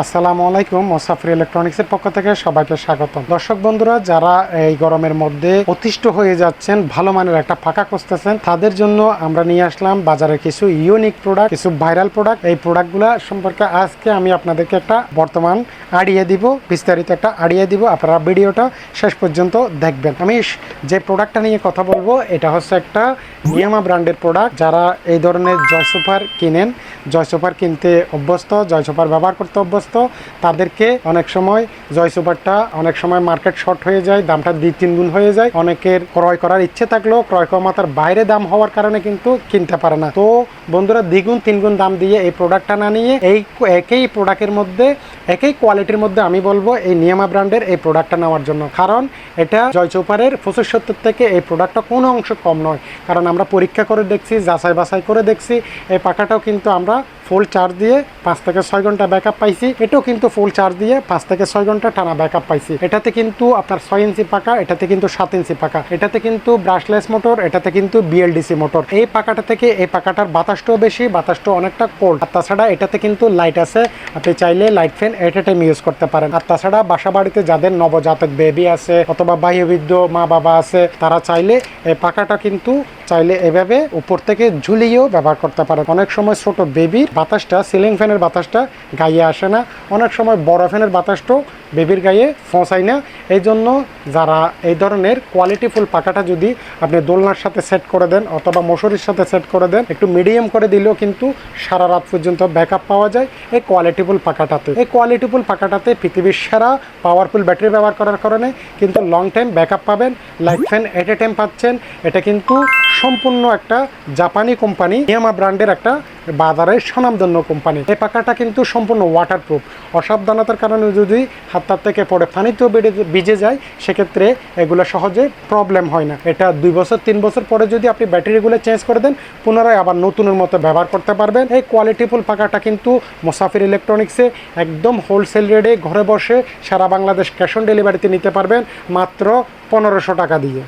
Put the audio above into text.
আসসালামু আলাইকুম। মুসাফির ইলেকট্রনিক্সের পক্ষ থেকে সবাইকে স্বাগতম। দর্শক বন্ধুরা, যারা এই গরমের মধ্যে অতিষ্ঠ হয়ে যাচ্ছেন, ভালো মানের একটা পাখা খুঁজতেছেন, তাদের জন্য আমরা নিয়ে আসলাম বাজারে কিছু ইউনিক প্রোডাক্ট, কিছু ভাইরাল প্রোডাক্ট। এই প্রোডাক্টগুলো সম্পর্কে আজকে আমি আপনাদেরকে একটা বর্তমান আইডিয়া দিব, বিস্তারিত একটা আইডিয়া দিব। আপনারা ভিডিওটা শেষ পর্যন্ত দেখবেন। আমি যে প্রোডাক্টটা নিয়ে কথা বলবো, এটা হচ্ছে একটা নিয়ামা ব্র্যান্ডের প্রোডাক্ট। যারা এই ধরনের জয় সুপার কিনেন, জয় সুপার কিনতে অভ্যস্ত, জয় সুপার ব্যবহার করতে অভ্যস্ত, তাদেরকে অনেক সময় জয় সুপারটা অনেক সময় মার্কেট শর্ট হয়ে যায়, দামটা 2-3 গুণ হয়ে যায়। অনেকের ক্রয় করার ইচ্ছে থাকলেও ক্রয় ক্ষমতার বাইরে দাম হওয়ার কারণে কিন্তু কিনতে পারে না। তো বন্ধুরা, 2-3 গুণ দাম দিয়ে এই প্রোডাক্টটা না নিয়ে একই প্রোডাক্টের মধ্যে, একই কোয়ালিটির মধ্যে আমি বলবো এই নিয়ামা ব্র্যান্ডের এই প্রোডাক্টটা নেওয়ার জন্য। কারণ এটা জয় সুপারের 75 থেকে এই প্রোডাক্টটা কোনো অংশ কম নয়। কারণ আমরা পরীক্ষা করে দেখছি, যাচাই বাছাই করে দেখছি। এই পাখাটাও কিন্তু আমরা ফুল চার্জ দিয়ে 5 থেকে 6 ঘন্টা ব্যাকআপ পাইছি। এটাও কিন্তু ফুল চার্জ দিয়ে 5 থেকে 6 ঘন্টা টানা ব্যাকআপ পাইছি। এটাতে কিন্তু আপনার 6 ইঞ্চি পাকা, এটাতে কিন্তু 7 ইঞ্চি পাকা, এটাতে কিন্তু ব্রাশলেস মোটর, এটাতে কিন্তু বিএলডিসি মোটর। এই পাকাটা থেকে এই পাকাটার বাতাসটাও বেশি, বাতাসটাও অনেকটা কোল্ড। আর তাছাড়া এটাতে কিন্তু লাইট আছে, আপনি চাইলে লাইট ফ্যান এট এ টাইম ইউজ করতে পারেন। আর তাছাড়া বাসা বাড়িতে যাদের নবজাতক বেবি আছে অথবা বাহ্যবৃদ্ধ মা বাবা আছে, তারা চাইলে এই পাকাটা কিন্তু চাইলে এভাবে উপর থেকে ঝুলিয়েও ব্যবহার করতে পারেন। অনেক সময় ছোট বেবির বাতাসটা, সিলিং ফ্যানের বাতাসটা গায়ে আসে না, অনেক সময় বড় ফ্যানের বাতাসটাও বেবির গায়ে পৌঁছায় না। এই জন্য যারা এই ধরনের কোয়ালিটিফুল পাখাটা যদি আপনি দোলনার সাথে সেট করে দেন অথবা মশুরির সাথে সেট করে দেন, একটু মিডিয়াম করে দিলেও কিন্তু সারা রাত পর্যন্ত ব্যাকআপ পাওয়া যায় এই কোয়ালিটিফুল পাখাটাতে। এই কোয়ালিটিফুল পাখাটাতে পৃথিবীর সেরা পাওয়ারফুল ব্যাটারি ব্যবহার করার কারণে কিন্তু লং টাইম ব্যাকআপ পাবেন, লাইট ফ্যান এট এ টাইম পাচ্ছেন। এটা কিন্তু সম্পূর্ণ একটা জাপানি কোম্পানি, নিয়ামা ব্র্যান্ডের একটা বাজারের স্বনামধন্য কোম্পানি। এই পাখাটা কিন্তু সম্পূর্ণ ওয়াটারপ্রুফ। অসাবধানতার কারণে যদি হাত থেকে পড়ে পানিতেও ভিজে যায়, সেক্ষেত্রে এগুলো সহজে প্রবলেম হয় না। এটা 2 বছর 3 বছর পরে যদি আপনি ব্যাটারিগুলো চেঞ্জ করে দেন, পুনরায় আবার নতুনের মতো ব্যবহার করতে পারবেন। এই কোয়ালিটিফুল পাখাটা কিন্তু মুসাফির ইলেকট্রনিক্সে একদম হোলসেল রেটে ঘরে বসে সারা বাংলাদেশ ক্যাশ অন ডেলিভারিতে নিতে পারবেন মাত্র 1500 টাকা দিয়ে।